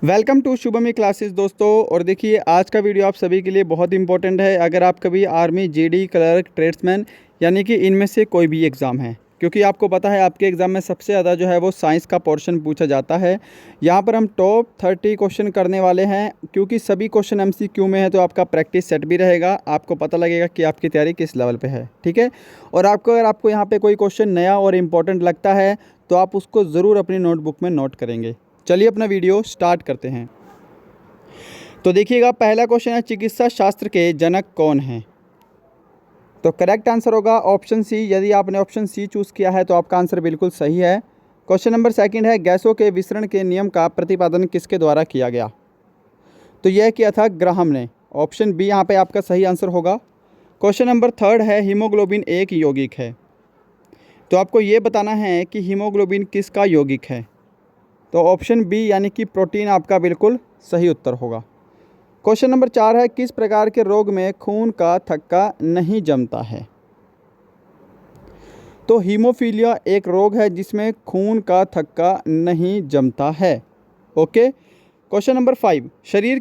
Welcome to शुभमी classes दोस्तों। और देखिए आज का वीडियो आप सभी के लिए बहुत इंपॉर्टेंट है। अगर आप कभी आर्मी, जीडी, क्लर्क, ट्रेड्समैन यानी कि इनमें से कोई भी एग्ज़ाम है, क्योंकि आपको पता है आपके एग्ज़ाम में सबसे ज़्यादा जो है वो साइंस का पोर्शन पूछा जाता है। यहाँ पर हम टॉप 30 क्वेश्चन करने वाले हैं, क्योंकि सभी क्वेश्चन एमसीक्यू में है तो आपका प्रैक्टिस सेट भी रहेगा, आपको पता लगेगा कि आपकी तैयारी किस लेवल पे है। ठीक है। और अगर आपको यहाँ पे कोई क्वेश्चन नया और इम्पोर्टेंट लगता है तो आप उसको ज़रूर अपनी नोटबुक में नोट करेंगे। चलिए अपना वीडियो स्टार्ट करते हैं। तो देखिएगा पहला क्वेश्चन है, चिकित्सा शास्त्र के जनक कौन हैं? तो करेक्ट आंसर होगा ऑप्शन सी। यदि आपने ऑप्शन सी चूज़ किया है तो आपका आंसर बिल्कुल सही है। क्वेश्चन नंबर सेकंड है, गैसों के विसरण के नियम का प्रतिपादन किसके द्वारा किया गया? तो यह किया था ग्राहम ने। ऑप्शन बी यहाँ पे आपका सही आंसर होगा। क्वेश्चन नंबर थर्ड है, हीमोग्लोबिन एक यौगिक है। तो आपको ये बताना है कि हीमोग्लोबिन किसका यौगिक है। तो ऑप्शन बी यानी कि प्रोटीन आपका बिल्कुल सही उत्तर होगा। क्वेश्चन नंबर 4 है, किस प्रकार के रोग में खून का थक्का नहीं जमता है? तो हीमोफीलिया एक रोग है जिसमें खून का थक्का नहीं जमता है। ओके। क्वेश्चन नंबर 5, शरीर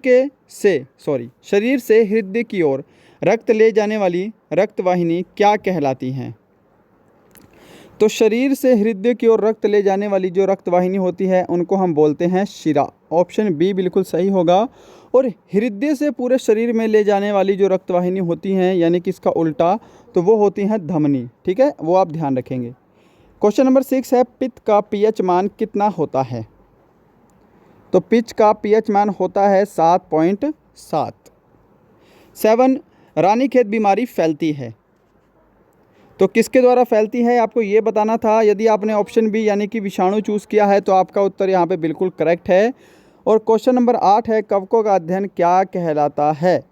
से हृदय की ओर रक्त ले जाने वाली रक्तवाहिनी क्या कहलाती हैं? तो शरीर से हृदय की ओर रक्त ले जाने वाली जो रक्तवाहिनी होती है उनको हम बोलते हैं शिरा। ऑप्शन बी बिल्कुल सही होगा। और हृदय से पूरे शरीर में ले जाने वाली जो रक्तवाहिनी होती हैं यानी कि इसका उल्टा, तो वो होती हैं धमनी। ठीक है, वो आप ध्यान रखेंगे। क्वेश्चन नंबर 6 है, पित्त का पीएच मान कितना होता है? तो पित्त का पीएच मान होता है 7.7। 7, रानीखेत बीमारी फैलती है तो किसके द्वारा फैलती है, आपको ये बताना था। यदि आपने ऑप्शन बी यानी कि विषाणु चूज़ किया है तो आपका उत्तर यहाँ पे बिल्कुल करेक्ट है। और क्वेश्चन नंबर 8 है, कवकों का अध्ययन क्या कहलाता है?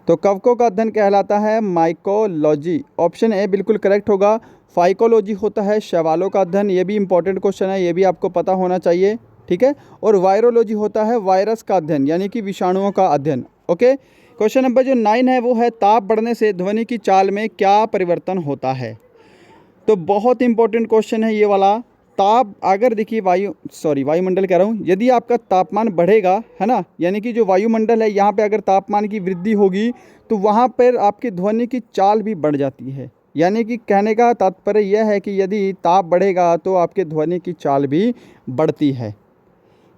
तो कवकों का अध्ययन कहलाता है माइकोलॉजी। ऑप्शन ए बिल्कुल करेक्ट होगा। फाइकोलॉजी होता है शैवालों का अध्ययन, ये भी इंपॉर्टेंट क्वेश्चन है, ये भी आपको पता होना चाहिए। ठीक है। और वायरोलॉजी होता है वायरस का अध्ययन यानी कि विषाणुओं का अध्ययन। ओके। क्वेश्चन नंबर जो 9 है वो है, ताप बढ़ने से ध्वनि की चाल में क्या परिवर्तन होता है? तो बहुत इंपॉर्टेंट क्वेश्चन है ये वाला। ताप अगर देखिए वायुमंडल कह रहा हूँ, यदि आपका तापमान बढ़ेगा है ना, यानी कि जो वायुमंडल है यहाँ पे अगर तापमान की वृद्धि होगी तो वहाँ पर आपकी ध्वनि की चाल भी बढ़ जाती है। यानी कि कहने का तात्पर्य यह है कि यदि ताप बढ़ेगा तो आपके ध्वनि की चाल भी बढ़ती है।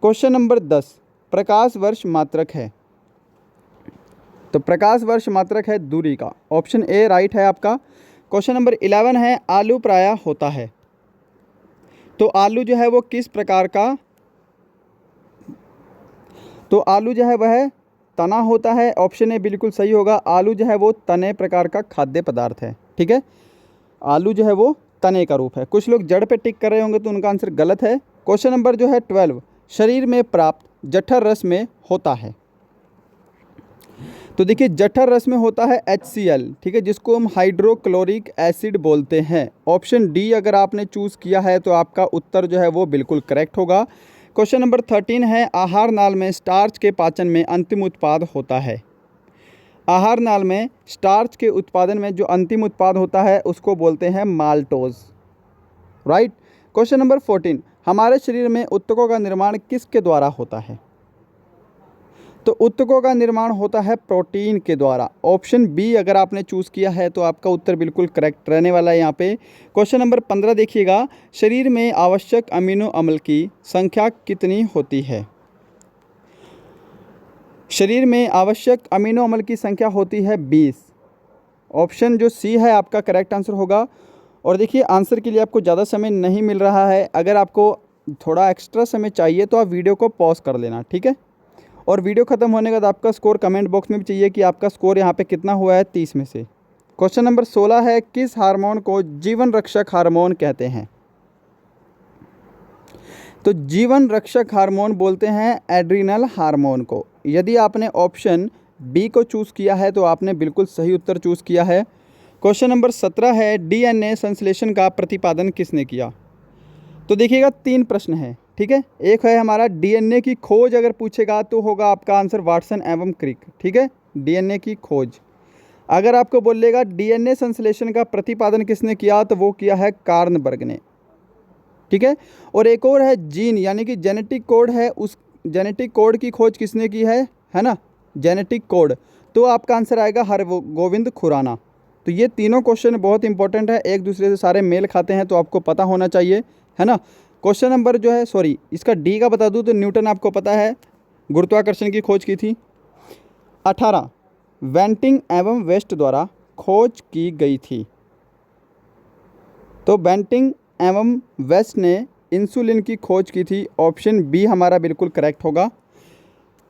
क्वेश्चन नंबर 10, प्रकाश वर्ष मात्रक है। तो प्रकाश वर्ष मात्रक है दूरी का। ऑप्शन ए राइट है आपका। क्वेश्चन नंबर 11 है, आलू प्रायः होता है। तो आलू जो है वो किस प्रकार का, तो आलू जो है वह तना होता है। ऑप्शन ए बिल्कुल सही होगा। आलू जो है वो तने प्रकार का खाद्य पदार्थ है। ठीक है, आलू जो है वो तने का रूप है। कुछ लोग जड़ पे टिक कर रहे होंगे तो उनका आंसर गलत है। क्वेश्चन नंबर जो है 12, शरीर में प्राप्त जठर रस में होता है। तो देखिए जठर रस में होता है HCl। ठीक है, जिसको हम हाइड्रोक्लोरिक एसिड बोलते हैं। ऑप्शन डी अगर आपने चूज़ किया है तो आपका उत्तर जो है वो बिल्कुल करेक्ट होगा। क्वेश्चन नंबर 13 है, आहार नाल में स्टार्च के पाचन में अंतिम उत्पाद होता है। आहार नाल में स्टार्च के उत्पादन में जो अंतिम उत्पाद होता है उसको बोलते हैं माल्टोज। राइट। क्वेश्चन नंबर 14, हमारे शरीर में ऊतकों का निर्माण किसके द्वारा होता है? तो ऊतकों का निर्माण होता है प्रोटीन के द्वारा। ऑप्शन बी अगर आपने चूज़ किया है तो आपका उत्तर बिल्कुल करेक्ट रहने वाला है यहाँ पे। क्वेश्चन नंबर 15 देखिएगा, शरीर में आवश्यक अमीनो अम्ल की संख्या कितनी होती है? शरीर में आवश्यक अमीनो अम्ल की संख्या होती है 20। ऑप्शन जो सी है आपका करेक्ट आंसर होगा। और देखिए आंसर के लिए आपको ज़्यादा समय नहीं मिल रहा है, अगर आपको थोड़ा एक्स्ट्रा समय चाहिए तो आप वीडियो को पॉज कर लेना। ठीक है। और वीडियो ख़त्म होने के बाद आपका स्कोर कमेंट बॉक्स में भी चाहिए कि आपका स्कोर यहाँ पे कितना हुआ है 30 में से। क्वेश्चन नंबर 16 है, किस हार्मोन को जीवन रक्षक हार्मोन कहते हैं? तो जीवन रक्षक हार्मोन बोलते हैं एड्रिनल हार्मोन को। यदि आपने ऑप्शन बी को चूज़ किया है तो आपने बिल्कुल सही उत्तर चूज़ किया है। क्वेश्चन नंबर 17 है, DNA संश्लेषण का प्रतिपादन किसने किया? तो देखिएगा 3 प्रश्न है। ठीक है, एक है हमारा DNA की खोज अगर पूछेगा तो होगा आपका आंसर वाटसन एवं क्रिक। ठीक है, DNA की खोज। अगर आपको बोलेगा DNA संश्लेषण का प्रतिपादन किसने किया तो वो किया है कार्नबर्ग ने। ठीक है। और एक और है जीन यानी कि जेनेटिक कोड है, उस जेनेटिक कोड की खोज किसने की है ना, जेनेटिक कोड, तो आपका आंसर आएगा हरगोविंद खुराना। तो ये तीनों क्वेश्चन बहुत इंपॉर्टेंट है, एक दूसरे से सारे मेल खाते हैं, तो आपको पता होना चाहिए, है ना। क्वेश्चन नंबर जो है, सॉरी इसका डी का बता दूं तो न्यूटन आपको पता है गुरुत्वाकर्षण की खोज की थी। 18 बेंटिंग एवं वेस्ट द्वारा खोज की गई थी। तो बेंटिंग एवं वेस्ट ने इंसुलिन की खोज की थी, ऑप्शन बी हमारा बिल्कुल करेक्ट होगा।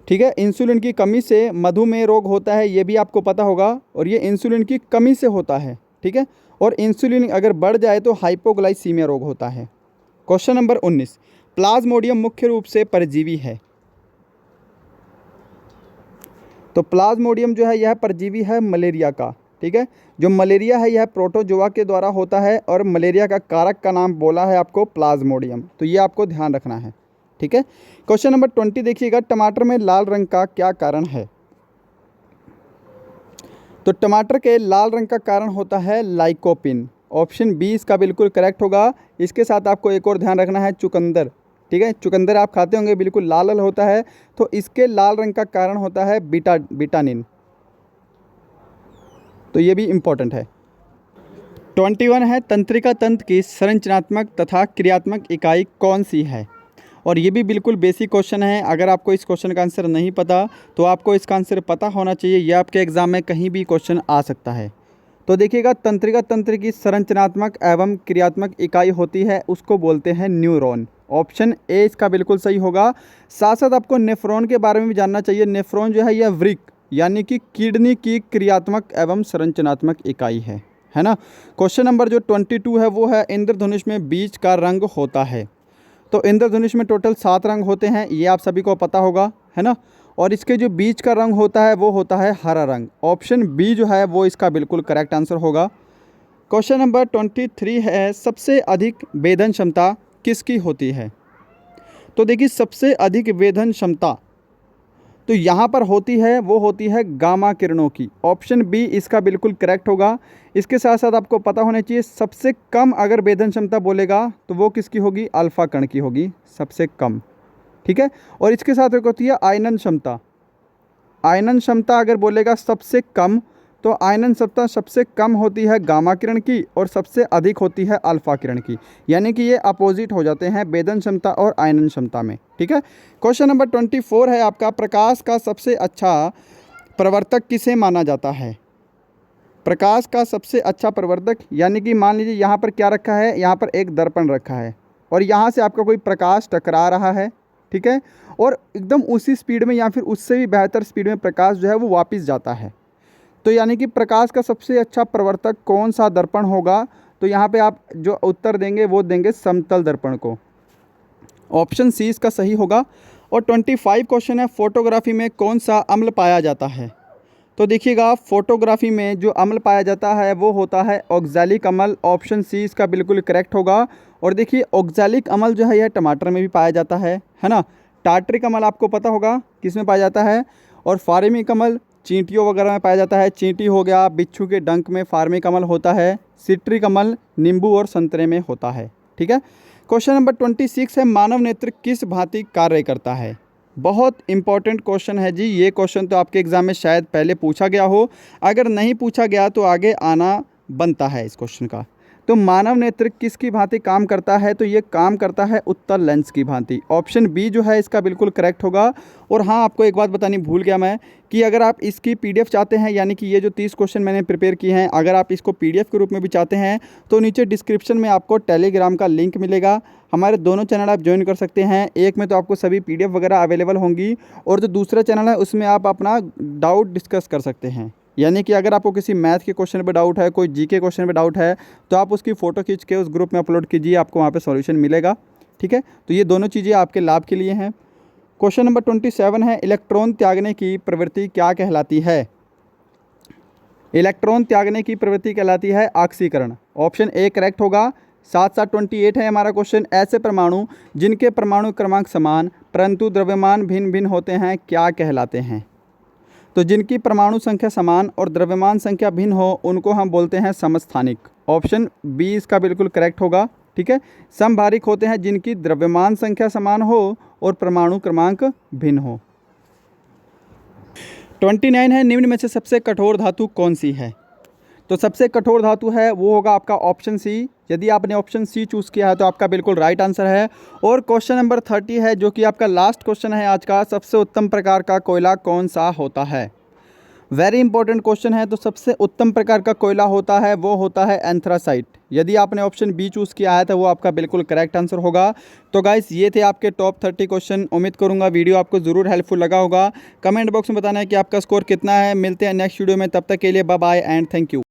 ठीक है, इंसुलिन की कमी से मधुमेह रोग होता है, ये भी आपको पता होगा, और ये इंसुलिन की कमी से होता है। ठीक है, और इंसुलिन अगर बढ़ जाए तो हाइपोग्लाइसीमिया रोग होता है। क्वेश्चन नंबर 19 प्लाज्मोडियम मुख्य रूप से परजीवी है। तो प्लाज्मोडियम जो है यह परजीवी है मलेरिया का। ठीक है, जो मलेरिया है यह प्रोटोजोआ के द्वारा होता है, और मलेरिया का कारक का नाम बोला है आपको प्लाज्मोडियम, तो ये आपको ध्यान रखना है। ठीक है, क्वेश्चन नंबर 20 देखिएगा, टमाटर में लाल रंग का क्या कारण है। तो टमाटर के लाल रंग का कारण होता है लाइकोपिन, ऑप्शन बी इसका बिल्कुल करेक्ट होगा। इसके साथ आपको एक और ध्यान रखना है, चुकंदर। ठीक है, चुकंदर आप खाते होंगे, बिल्कुल लाल लाल होता है, तो इसके लाल रंग का कारण होता है विटामिन, तो ये भी इम्पोर्टेंट है। 21 है, तंत्रिका तंत्र की संरचनात्मक तथा क्रियात्मक इकाई कौन सी है। और ये भी बिल्कुल बेसिक क्वेश्चन है, अगर आपको इस क्वेश्चन का आंसर नहीं पता तो आपको इसका आंसर पता होना चाहिए, यह आपके एग्जाम में कहीं भी क्वेश्चन आ सकता है। तो देखिएगा, तंत्रिका तंत्र की संरचनात्मक एवं क्रियात्मक इकाई होती है, उसको बोलते हैं न्यूरॉन, ऑप्शन ए इसका बिल्कुल सही होगा। साथ साथ आपको नेफ्रॉन के बारे में भी जानना चाहिए। नेफ्रॉन जो है यह वृक्क यानी कि किडनी की क्रियात्मक एवं संरचनात्मक इकाई है ना। क्वेश्चन नंबर जो 22 है वो है, इंद्रधनुष में बीज का रंग होता है। तो इंद्रधनुष में टोटल 7 रंग होते हैं, ये आप सभी को पता होगा, है ना। और इसके जो बीज का रंग होता है वो होता है हरा रंग, ऑप्शन बी जो है वो इसका बिल्कुल करेक्ट आंसर होगा। क्वेश्चन नंबर 23 है, सबसे अधिक वेधन क्षमता किसकी होती है। तो देखिए, सबसे अधिक वेधन क्षमता तो यहाँ पर होती है, वो होती है गामा किरणों की, ऑप्शन बी इसका बिल्कुल करेक्ट होगा। इसके साथ साथ आपको पता होना चाहिए, सबसे कम अगर वेधन क्षमता बोलेगा तो वो किसकी होगी, अल्फा कण की होगी सबसे कम। ठीक है, और इसके साथ एक होती है आयनन क्षमता। आयनन क्षमता अगर बोलेगा सबसे कम, तो आयनन क्षमता सबसे कम होती है गामा किरण की, और सबसे अधिक होती है अल्फा किरण की, यानी कि ये अपोजिट हो जाते हैं वेधन क्षमता और आयनन क्षमता में। ठीक है, क्वेश्चन नंबर 24 है आपका, प्रकाश का सबसे अच्छा प्रवर्तक किसे माना जाता है। प्रकाश का सबसे अच्छा प्रवर्तक, यानी कि मान लीजिए यहाँ पर क्या रखा है, यहाँ पर एक दर्पण रखा है, और यहाँ से आपका कोई प्रकाश टकरा रहा है। ठीक है, और एकदम उसी स्पीड में या फिर उससे भी बेहतर स्पीड में प्रकाश जो है वो वापस जाता है, तो यानी कि प्रकाश का सबसे अच्छा प्रवर्तक कौन सा दर्पण होगा। तो यहाँ पे आप जो उत्तर देंगे वो देंगे समतल दर्पण को, ऑप्शन सी इसका सही होगा। और 25 क्वेश्चन है, फोटोग्राफी में कौन सा अम्ल पाया जाता है। तो देखिएगा, फोटोग्राफी में जो अम्ल पाया जाता है वो होता है ऑक्सैलिक अम्ल, ऑप्शन सी इसका बिल्कुल करेक्ट होगा। और देखिए, ऑक्सैलिक अम्ल जो है यह टमाटर में भी पाया जाता है ना। टार्टरिक अम्ल आपको पता होगा किस में पाया जाता है, और फार्मिक अम्ल चींटियों वगैरह में पाया जाता है, चींटी हो गया, बिच्छू के डंक में फार्मिक अम्ल होता है। सिट्रिक अम्ल नींबू और संतरे में होता है। ठीक है, क्वेश्चन नंबर 26 है, मानव नेत्र किस भांति कार्य करता है। बहुत इंपॉर्टेंट क्वेश्चन है जी, ये क्वेश्चन तो आपके एग्जाम में शायद पहले पूछा गया हो, अगर नहीं पूछा गया तो आगे आना बनता है इस क्वेश्चन का। तो मानव नेत्र किसकी भांति काम करता है, तो ये काम करता है उत्तल लेंस की भांति, ऑप्शन बी जो है इसका बिल्कुल करेक्ट होगा। और हाँ, आपको एक बात बतानी भूल गया मैं, कि अगर आप इसकी पीडीएफ चाहते हैं, यानी कि ये जो 30 क्वेश्चन मैंने प्रिपेयर किए हैं, अगर आप इसको पीडीएफ के रूप में भी चाहते हैं तो नीचे डिस्क्रिप्शन में आपको टेलीग्राम का लिंक मिलेगा। हमारे दोनों चैनल आप ज्वाइन कर सकते हैं, एक में तो आपको सभी पीडीएफ वगैरह अवेलेबल होंगी, और जो दूसरा चैनल है उसमें आप अपना डाउट डिस्कस कर सकते हैं। यानी कि अगर आपको किसी मैथ के क्वेश्चन पे डाउट है, कोई जीके क्वेश्चन पे डाउट है, तो आप उसकी फ़ोटो खींच के उस ग्रुप में अपलोड कीजिए, आपको वहाँ पे सॉल्यूशन मिलेगा। ठीक है, तो ये दोनों चीज़ें आपके लाभ के लिए हैं। क्वेश्चन नंबर 27 है, इलेक्ट्रॉन त्यागने की प्रवृत्ति क्या कहलाती है। इलेक्ट्रॉन त्यागने की प्रवृत्ति कहलाती है ऑक्सीकरण, ऑप्शन ए करेक्ट होगा। साथ साथ 28 है हमारा क्वेश्चन, ऐसे परमाणु जिनके परमाणु क्रमांक समान परंतु द्रव्यमान भिन्न भिन्न होते हैं क्या कहलाते हैं। तो जिनकी परमाणु संख्या समान और द्रव्यमान संख्या भिन्न हो उनको हम बोलते हैं समस्थानिक, ऑप्शन बी इसका बिल्कुल करेक्ट होगा। ठीक है, समभारिक होते हैं जिनकी द्रव्यमान संख्या समान हो और परमाणु क्रमांक भिन्न हो। 29 है, निम्न में से सबसे कठोर धातु कौन सी है? तो सबसे कठोर धातु है वो होगा आपका ऑप्शन सी। यदि आपने ऑप्शन सी चूज़ किया है तो आपका बिल्कुल राइट आंसर है। और क्वेश्चन नंबर 30 है, जो कि आपका लास्ट क्वेश्चन है आज का, सबसे उत्तम प्रकार का कोयला कौन सा होता है? वेरी इंपॉर्टेंट क्वेश्चन है। तो सबसे उत्तम प्रकार का कोयला होता है वो होता है एंथ्रासाइट। यदि आपने ऑप्शन बी चूज़ किया है तो वो आपका बिल्कुल करेक्ट आंसर होगा। तो गाइस ये थे आपके टॉप 30 क्वेश्चन। उम्मीद करूंगा वीडियो आपको ज़रूर हेल्पफुल लगा होगा। कमेंट बॉक्स में बताना है कि आपका स्कोर कितना है। मिलते हैं नेक्स्ट वीडियो में, तब तक के लिए bye bye and thank you.